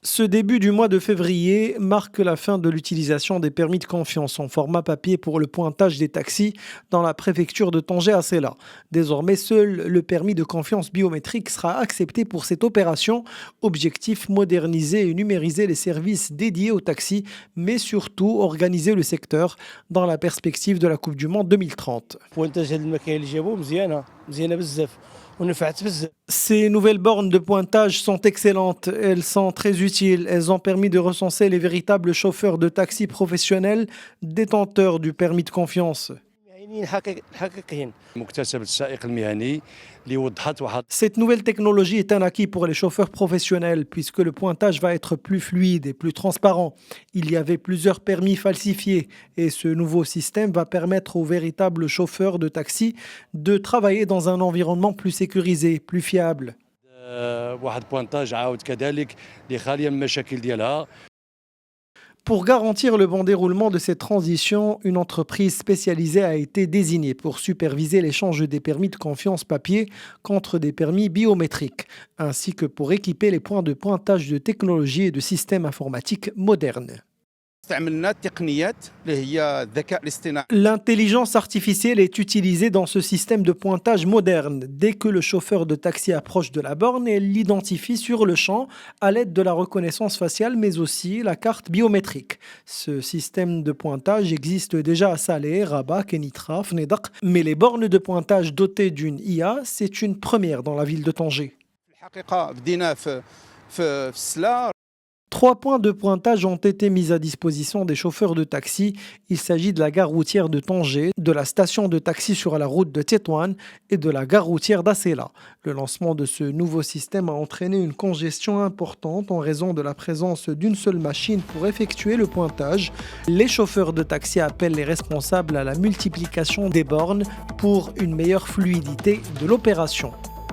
Ce début du mois de février marque la fin de l'utilisation des permis de confiance en format papier pour le pointage des taxis dans la préfecture de Tanger à Sela. Désormais, seul le permis de confiance biométrique sera accepté pour cette opération. Objectif, moderniser et numériser les services dédiés aux taxis, mais surtout organiser le secteur dans la perspective de la Coupe du Monde 2030. Ces nouvelles bornes de pointage sont excellentes, elles sont très utiles, elles ont permis de recenser les véritables chauffeurs de taxi professionnels détenteurs du permis de confiance. Cette nouvelle technologie est un acquis pour les chauffeurs professionnels puisque le pointage va être plus fluide et plus transparent. Il y avait plusieurs permis falsifiés et ce nouveau système va permettre aux véritables chauffeurs de taxi de travailler dans un environnement plus sécurisé, plus fiable. Pour garantir le bon déroulement de cette transition, une entreprise spécialisée a été désignée pour superviser l'échange des permis de confiance papier contre des permis biométriques, ainsi que pour équiper les points de pointage de technologies et de systèmes informatiques modernes. L'intelligence artificielle est utilisée dans ce système de pointage moderne. Dès que le chauffeur de taxi approche de la borne, elle l'identifie sur le champ à l'aide de la reconnaissance faciale, mais aussi la carte biométrique. Ce système de pointage existe déjà à Salé, Rabat, Kenitra, Fnedak, mais les bornes de pointage dotées d'une IA, c'est une première dans la ville de Tanger. 3 points de pointage ont été mis à disposition des chauffeurs de taxi. Il s'agit de la gare routière de Tanger, de la station de taxi sur la route de Tétouan et de la gare routière d'Assela. Le lancement de ce nouveau système a entraîné une congestion importante en raison de la présence d'une seule machine pour effectuer le pointage. Les chauffeurs de taxi appellent les responsables à la multiplication des bornes pour une meilleure fluidité de l'opération.